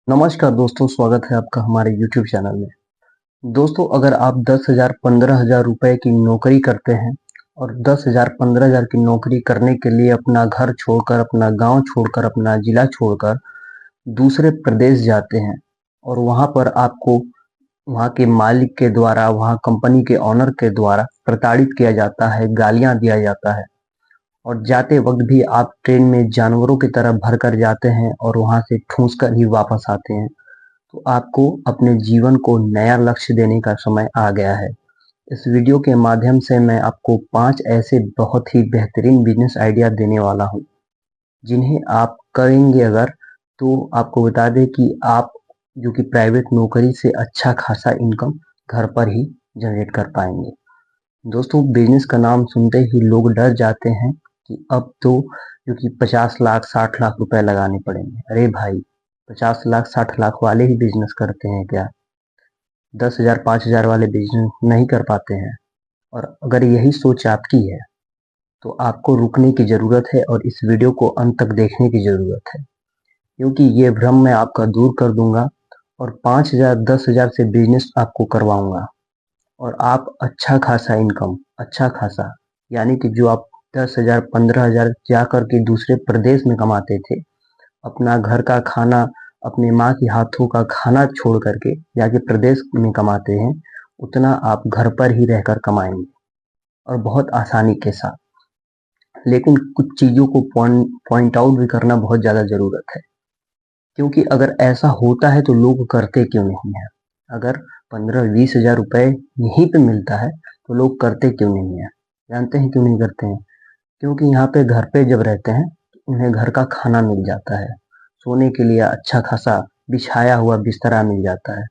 नमस्कार दोस्तों, स्वागत है आपका हमारे YouTube चैनल में। दोस्तों, अगर आप 10,000 15,000 रुपए की नौकरी करते हैं और 10,000 15,000 की नौकरी करने के लिए अपना घर छोड़कर, अपना गांव छोड़कर, अपना जिला छोड़कर दूसरे प्रदेश जाते हैं और वहां पर आपको वहां के मालिक के द्वारा, वहां कंपनी के ऑनर के द्वारा प्रताड़ित किया जाता है, गालियां दिया जाता है और जाते वक्त भी आप ट्रेन में जानवरों की तरह भरकर जाते हैं और वहां से ठूस कर ही वापस आते हैं। तो आपको अपने जीवन को नया लक्ष्य देने का समय आ गया है। इस वीडियो के माध्यम से मैं आपको 5 ऐसे बहुत ही बेहतरीन बिजनेस आइडिया देने वाला हूं, जिन्हें आप करेंगे अगर, तो आपको बता दें कि आप जो कि प्राइवेट नौकरी से अच्छा खासा इनकम घर पर ही जनरेट कर पाएंगे। दोस्तों, बिजनेस का नाम सुनते ही लोग डर जाते हैं कि अब तो जो कि 50 लाख 60 लाख रुपए लगाने पड़ेंगे। अरे भाई, 50 लाख 60 लाख वाले ही बिजनेस करते हैं क्या? 10,000 5,000 वाले बिजनेस नहीं कर पाते हैं? और अगर यही सोच आपकी है तो आपको रुकने की जरूरत है और इस वीडियो को अंत तक देखने की जरूरत है, क्योंकि ये भ्रम मैं आपका दूर कर दूंगा और 5,000 10,000 से बिजनेस आपको करवाऊंगा और आप अच्छा खासा इनकम, अच्छा खासा, यानी कि जो आप 10,000 15,000 जा करके दूसरे प्रदेश में कमाते थे, अपना घर का खाना, अपने माँ के हाथों का खाना छोड़ करके जाके प्रदेश में कमाते हैं, उतना आप घर पर ही रहकर कमाएंगे और बहुत आसानी के साथ। लेकिन कुछ चीजों को पॉइंट आउट भी करना बहुत ज्यादा जरूरत है, क्योंकि अगर ऐसा होता है तो लोग करते क्यों नहीं है? अगर 15-20 हजार रुपए यहीं पे मिलता है तो लोग करते क्यों नहीं है? जानते हैं क्यों नहीं करते हैं? क्योंकि यहाँ पे घर पे जब रहते हैं तो उन्हें घर का खाना मिल जाता है, सोने के लिए अच्छा खासा बिछाया हुआ बिस्तरा मिल जाता है,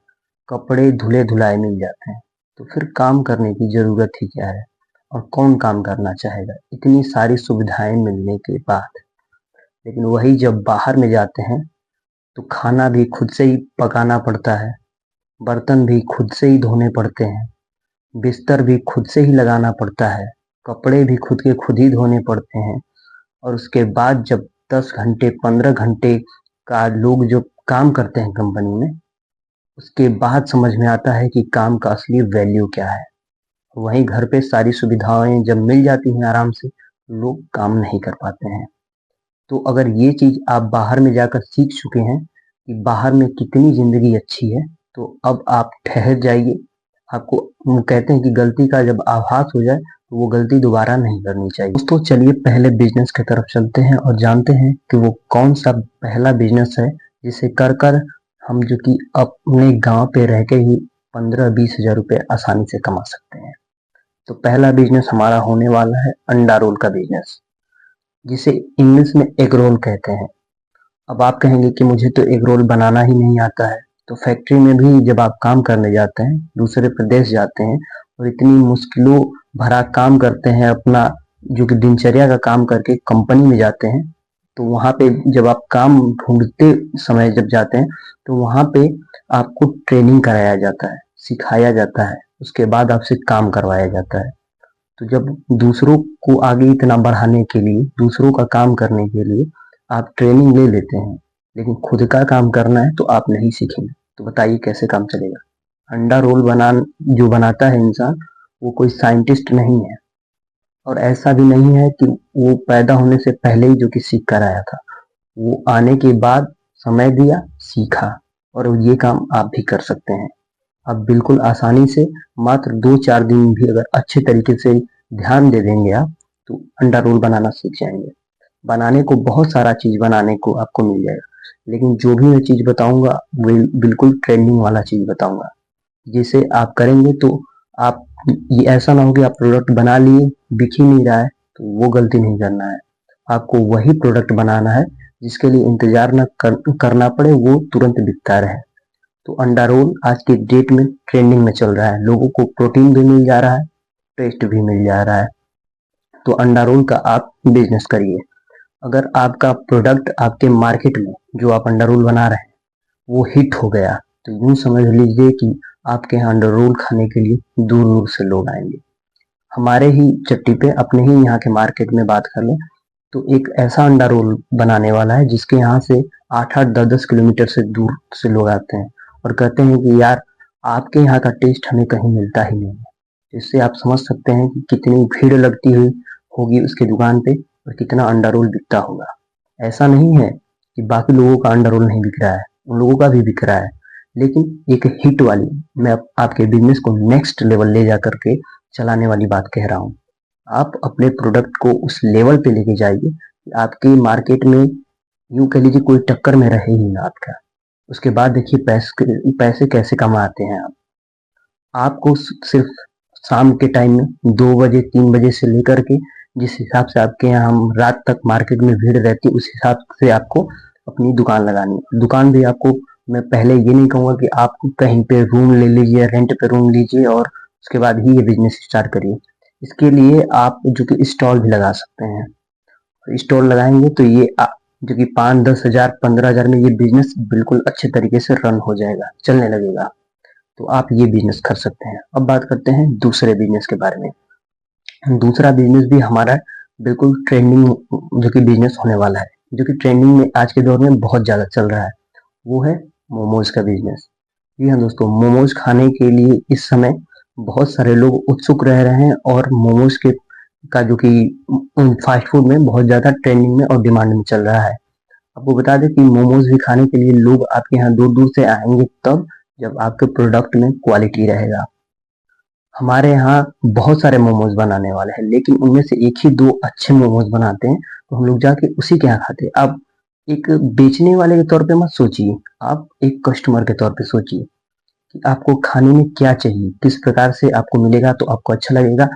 कपड़े धुले धुलाए मिल जाते हैं। तो फिर काम करने की जरूरत ही क्या है? और कौन काम करना चाहेगा इतनी सारी सुविधाएं मिलने के बाद? लेकिन वही जब बाहर में जाते हैं तो खाना भी खुद से ही पकाना पड़ता है, बर्तन भी खुद से ही धोने पड़ते हैं, बिस्तर भी खुद से ही लगाना पड़ता है, कपड़े भी खुद के खुद ही धोने पड़ते हैं। और उसके बाद जब 10 घंटे 15 घंटे का लोग जो काम करते हैं कंपनी में, उसके बाद समझ में आता है कि काम का असली वैल्यू क्या है। वहीं घर पे सारी सुविधाएं जब मिल जाती हैं आराम से, लोग काम नहीं कर पाते हैं। तो अगर ये चीज आप बाहर में जाकर सीख चुके हैं कि बाहर में कितनी जिंदगी अच्छी है, तो अब आप ठहर जाइए। आपको, वो कहते हैं कि गलती का जब आभास हो जाए तो वो गलती दोबारा नहीं करनी चाहिए। दोस्तों, चलिए पहले बिजनेस की तरफ चलते हैं और जानते हैं कि वो कौन सा पहला बिजनेस है जिसे कर कर हम जो कि अपने गांव पे रह के ही 15-20 हजार रुपए आसानी से कमा सकते हैं। तो पहला बिजनेस हमारा होने वाला है अंडा रोल का बिजनेस, जिसे इंग्लिश में एग रोल कहते हैं। अब आप कहेंगे कि मुझे तो एग रोल बनाना ही नहीं आता है। तो फैक्ट्री में भी जब आप काम करने जाते हैं, दूसरे प्रदेश जाते हैं और इतनी मुश्किलों भरा काम करते हैं, अपना जो कि दिनचर्या का काम करके कंपनी में जाते हैं, तो वहां पे जब आप काम ढूंढते समय जब जाते हैं तो वहां पे आपको ट्रेनिंग कराया जाता है, सिखाया जाता है, उसके बाद आपसे काम करवाया जाता है। तो जब दूसरों को आगे इतना बढ़ाने के लिए, दूसरों का काम करने के लिए आप ट्रेनिंग ले लेते हैं, लेकिन खुद का काम करना है तो आप नहीं सीखेंगे, तो बताइए कैसे काम चलेगा? अंडा रोल जो बनाता है इंसान, वो कोई साइंटिस्ट नहीं है और ऐसा भी नहीं है कि वो पैदा होने से पहले ही जो कि सीख कर आया था। वो आने के बाद समय दिया, सीखा, और ये काम आप भी कर सकते हैं। आप बिल्कुल आसानी से मात्र 2-4 दिन भी अगर अच्छे तरीके से ध्यान दे देंगे आप, तो अंडा रोल बनाना सीख जाएंगे। बनाने को बहुत सारा चीज बनाने को आपको मिल जाएगा, लेकिन जो भी मैं चीज बताऊंगा वो बिल्कुल ट्रेंडिंग वाला चीज बताऊंगा, जिसे आप करेंगे तो आप, ये ऐसा ना हो कि आप प्रोडक्ट बना लिए, बिक ही नहीं रहा है, तो वो गलती नहीं करना है। आपको वही प्रोडक्ट बनाना है जिसके लिए इंतजार करना पड़े, वो तुरंत बिकता रहे। तो अंडा रोल आज की डेट में ट्रेंडिंग में चल रहा है, लोगों को प्रोटीन भी मिल जा रहा है, टेस्ट भी मिल जा रहा है। तो अंडा रोल का आप बिजनेस करिए। अगर आपका प्रोडक्ट आपके मार्केट में, जो आप अंडा रोल बना रहे हैं, वो हिट हो गया, तो यूं समझ लीजिए कि आपके यहाँ अंडा रोल खाने के लिए दूर दूर से लोग आएंगे। हमारे ही चट्टी पे, अपने ही यहाँ के मार्केट में बात कर लें, तो एक ऐसा अंडा रोल बनाने वाला है जिसके यहाँ से 8-8 10-10 किलोमीटर से दूर से लोग आते हैं और कहते हैं कि यार आपके यहाँ का टेस्ट हमें कहीं मिलता ही नहीं है। इससे आप समझ सकते हैं कि कितनी भीड़ लगती हुई होगी उसकी दुकान पे और कितना अंडा रोल बिकता होगा। ऐसा नहीं है कि बाकी लोगों का अंडा रोल नहीं बिक रहा है, उन लोगों का भी बिक रहा है, लेकिन एक हिट वाली मैं आपके बिजनेस को नेक्स्ट लेवल ले जा करके चलाने वाली बात कह रहा हूँ। आप अपने प्रोडक्ट को उस लेवल पे लेके जाइए कि आपकी मार्केट में यूं कह लीजिए कोई टक्कर में रहे ही ना आपका। उसके बाद देखिए पैसे कैसे कमाते हैं आप। आपको सिर्फ शाम के टाइम में 2 बजे 3 बजे से लेकर के जिस हिसाब से आपके यहाँ हम रात तक मार्केट में भीड़ रहती है उस हिसाब से आपको अपनी दुकान लगानी है। दुकान भी आपको मैं पहले ये नहीं कहूँगा कि आप कहीं पे रूम ले लीजिए, रेंट पे रूम लीजिए और उसके बाद ही ये बिजनेस स्टार्ट करिए। इसके लिए आप जो कि स्टॉल भी लगा सकते हैं। स्टॉल लगाएंगे तो ये जो कि 5-10 हज़ार 15 हज़ार में ये बिजनेस बिल्कुल अच्छे तरीके से रन हो जाएगा, चलने लगेगा। तो आप ये बिजनेस कर सकते हैं। अब बात करते हैं दूसरे बिजनेस के बारे में। दूसरा बिजनेस भी हमारा बिल्कुल ट्रेंडिंग जो कि बिजनेस होने वाला है, जो कि ट्रेंडिंग में आज के दौर में बहुत ज़्यादा चल रहा है, वो है मोमोज का बिजनेस। जी हाँ दोस्तों, मोमोज खाने के लिए इस समय बहुत सारे लोग उत्सुक रह रहे हैं और मोमोज के का जो कि फास्ट फूड में बहुत ज़्यादा ट्रेंडिंग में और डिमांड में चल रहा है। आपको बता दें कि मोमोज भी खाने के लिए लोग आपके यहाँ दूर दूर से आएंगे तब जब आपके प्रोडक्ट में क्वालिटी रहेगा। हमारे यहाँ बहुत सारे मोमोज बनाने वाले हैं, लेकिन उनमें से एक ही दो अच्छे मोमोज बनाते हैं तो हम लोग जाके उसी के यहाँ खाते हैं। आप एक बेचने वाले के तौर पे मत सोचिए, आप एक कस्टमर के तौर पे सोचिए कि आपको खाने में क्या चाहिए, किस प्रकार से आपको मिलेगा तो आपको अच्छा लगेगा।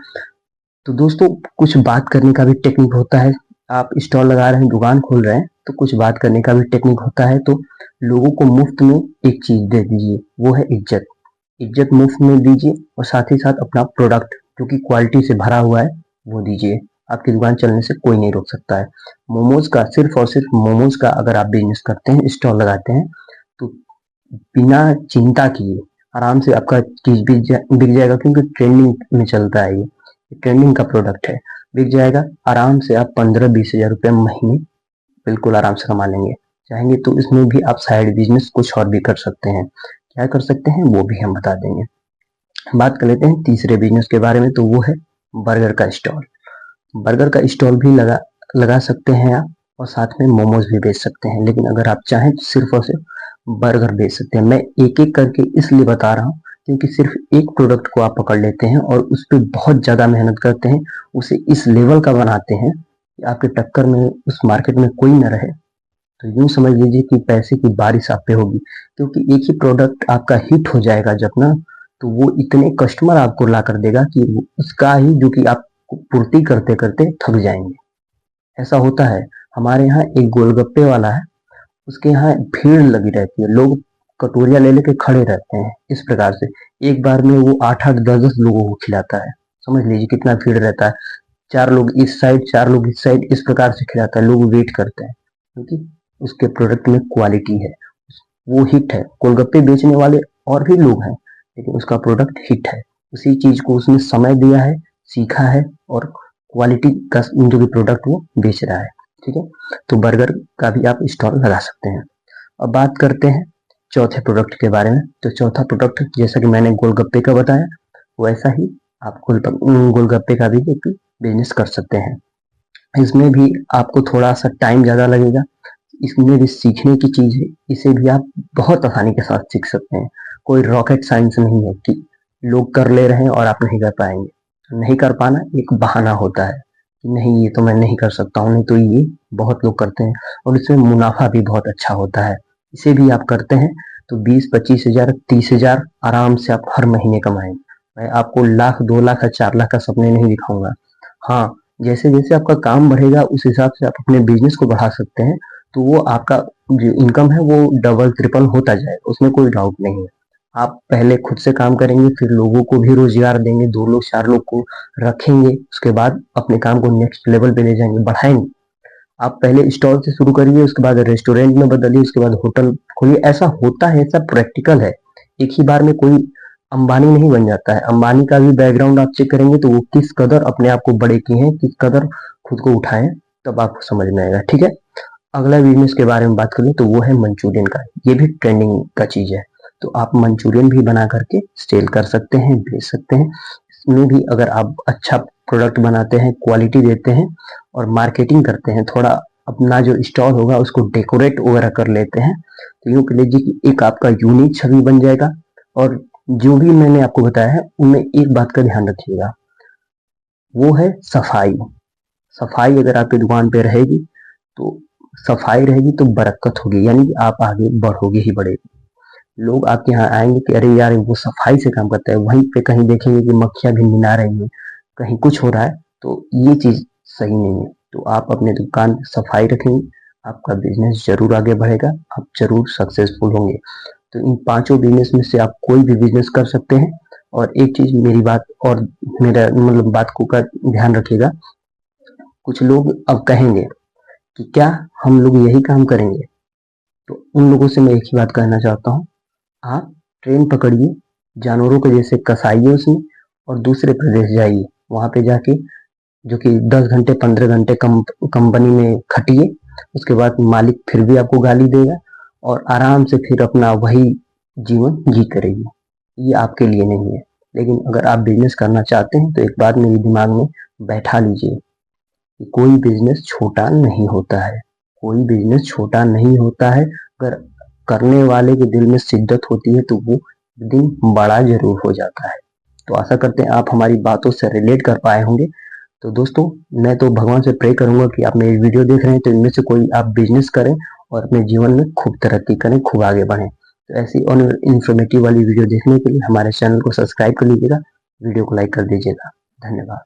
तो दोस्तों कुछ बात करने का भी टेक्निक होता है। आप स्टॉल लगा रहे हैं, दुकान खोल रहे हैं, तो कुछ बात करने का भी टेक्निक होता है। तो लोगों को मुफ्त में एक चीज दे दीजिए, वो है इज्जत। इज्जत मुफ्त में दीजिए और साथ ही साथ अपना प्रोडक्ट जो कि क्वालिटी से भरा हुआ है वो दीजिए। आपकी दुकान चलने से कोई नहीं रोक सकता है। मोमोज का सिर्फ और सिर्फ मोमोज का अगर आप बिजनेस करते हैं, स्टॉल लगाते हैं, तो बिना चिंता किए आराम से आपका चीज बिक जाएगा, क्योंकि ट्रेंडिंग में चलता है, ये ट्रेंडिंग का प्रोडक्ट है, बिक जाएगा। आराम से आप 15-20 हज़ार रुपये महीने बिल्कुल आराम से कमा लेंगे। चाहेंगे तो इसमें भी आप साइड बिजनेस कुछ और भी कर सकते हैं। क्या कर सकते हैं वो भी हम बता देंगे। बात कर लेते हैं तीसरे बिजनेस के बारे में, तो वो है बर्गर का स्टॉल। बर्गर का स्टॉल भी लगा सकते हैं आप और साथ में मोमोज भी बेच सकते हैं, लेकिन अगर आप चाहें तो सिर्फ और सिर्फ बर्गर बेच सकते हैं। मैं एक एक करके इसलिए बता रहा हूँ क्योंकि सिर्फ एक प्रोडक्ट को आप पकड़ लेते हैं और उस पर बहुत ज़्यादा मेहनत करते हैं, उसे इस लेवल का बनाते हैं कि आपके टक्कर में उस मार्केट में कोई न रहे। तो यूं समझ लीजिए कि पैसे की बारिश आप पे होगी, क्योंकि एक ही प्रोडक्ट आपका हिट हो जाएगा जब ना, तो वो इतने कस्टमर आपको ला कर देगा कि उसका ही जो कि आप पूर्ति करते करते थक जाएंगे। ऐसा होता है। हमारे यहाँ एक गोलगप्पे वाला है, उसके यहाँ भीड़ लगी रहती है, लोग कटोरिया ले लेके खड़े रहते हैं। इस प्रकार से एक बार में वो 8-8 10-10 लोगों को खिलाता है। समझ लीजिए कितना भीड़ रहता है। 4 लोग इस साइड 4 लोग इस साइड, इस प्रकार से खिलाता है, लोग वेट करते हैं क्योंकि उसके प्रोडक्ट में क्वालिटी है, वो हिट है। गोलगप्पे बेचने वाले और भी लोग हैं, लेकिन उसका प्रोडक्ट हिट है। उसी चीज को उसने समय दिया है, सीखा है और क्वालिटी का जो भी प्रोडक्ट वो बेच रहा है। ठीक है, तो बर्गर का भी आप स्टॉल लगा सकते हैं। अब बात करते हैं चौथे प्रोडक्ट के बारे में। तो चौथा प्रोडक्ट जैसा कि मैंने गोलगप्पे का बताया, वैसा ही आप गोलगप्पे का भी एक बिजनेस कर सकते हैं। इसमें भी आपको थोड़ा सा टाइम ज़्यादा लगेगा, इसमें भी सीखने की चीज़ है, इसे भी आप बहुत आसानी के साथ सीख सकते हैं। कोई रॉकेट साइंस नहीं है कि लोग कर ले रहे हैं और आप नहीं कर पाएंगे। नहीं कर पाना एक बहाना होता है कि नहीं ये तो मैं नहीं कर सकता हूँ, नहीं तो ये बहुत लोग करते हैं और इसमें मुनाफा भी बहुत अच्छा होता है। इसे भी आप करते हैं तो 20-25 हज़ार 30 हज़ार आराम से आप हर महीने कमाएंगे। मैं आपको लाख 2 लाख या 4 लाख का सपने नहीं दिखाऊंगा। हाँ, जैसे जैसे आपका काम बढ़ेगा उस हिसाब से आप अपने बिजनेस को बढ़ा सकते हैं, तो वो आपका जो इनकम है वो डबल ट्रिपल होता जाएगा, उसमें कोई डाउट नहीं है। आप पहले खुद से काम करेंगे, फिर लोगों को भी रोजगार देंगे, 2 लोग 4 लोग को रखेंगे, उसके बाद अपने काम को नेक्स्ट लेवल पे ले जाएंगे, बढ़ाएंगे। आप पहले स्टॉल से शुरू करिए, उसके बाद रेस्टोरेंट में बदलिए, उसके बाद होटल खोलिए। ऐसा होता है, ऐसा प्रैक्टिकल है। एक ही बार में कोई अंबानी नहीं बन जाता है। अंबानी का भी बैकग्राउंड आप चेक करेंगे तो वो किस कदर अपने आप को बड़े किए हैं, किस कदर खुद को उठाए, तब आपको समझ में आएगा। ठीक है, अगला बिजनेस के बारे में बात करें तो वो है मंचूरियन का। ये भी ट्रेंडिंग का चीज है। तो आप मंचूरियन भी बना करके सेल कर सकते हैं, बेच सकते हैं। इसमें भी अगर आप अच्छा प्रोडक्ट बनाते हैं, क्वालिटी देते हैं और मार्केटिंग करते हैं, थोड़ा अपना जो स्टॉल होगा उसको डेकोरेट वगैरह कर लेते हैं, तो यूं कह लीजिए कि एक आपका यूनिक छवि बन जाएगा। और जो भी मैंने आपको बताया है उनमें एक बात का ध्यान रखिएगा, वो है सफाई। सफाई अगर आपकी दुकान पे रहेगी तो सफाई रहेगी तो बरकत होगी, यानी कि आप आगे बढ़ोगे ही बढ़ेगे। लोग आपके यहाँ आएंगे कि अरे यार वो सफाई से काम करता है, वहीं पे कहीं देखेंगे कि मक्खियां भिनभिना रही हैं, कहीं कुछ हो रहा है, तो ये चीज सही नहीं है। तो आप अपने दुकान सफाई रखेंगे, आपका बिजनेस जरूर आगे बढ़ेगा, आप जरूर सक्सेसफुल होंगे। तो इन पांचों बिजनेस में से आप कोई भी बिजनेस कर सकते हैं। और एक चीज मेरी बात और मेरा मतलब बात को का ध्यान रखिएगा, कुछ लोग अब कहेंगे कि क्या हम लोग यही काम करेंगे, तो उन लोगों से मैं एक ही बात कहना चाहता हूँ, आप ट्रेन पकड़िए, जानवरों को जैसे कसाइए उसमें, और दूसरे प्रदेश जाइए, वहां पे जाके जो कि 10 घंटे 15 घंटे कंपनी में खटिए, उसके बाद मालिक फिर भी आपको गाली देगा और आराम से फिर अपना वही जीवन जीते रहिए। ये आपके लिए नहीं है। लेकिन अगर आप बिजनेस करना चाहते हैं तो एक बात मेरे दिमाग में बैठा लीजिए कि कोई बिजनेस छोटा नहीं होता है, कोई बिजनेस छोटा नहीं होता है। अगर करने वाले के दिल में शिद्दत होती है तो वो दिन बड़ा जरूर हो जाता है। तो आशा करते हैं आप हमारी बातों से रिलेट कर पाए होंगे। तो दोस्तों, मैं तो भगवान से प्रे करूंगा कि आप मेरी वीडियो देख रहे हैं तो इनमें से कोई आप बिजनेस करें और अपने जीवन में खूब तरक्की करें, खूब आगे बढ़ें। तो ऐसी और इन्फॉर्मेटिव वाली वीडियो देखने के लिए हमारे चैनल को सब्सक्राइब कर लीजिएगा, वीडियो को लाइक कर दीजिएगा। धन्यवाद।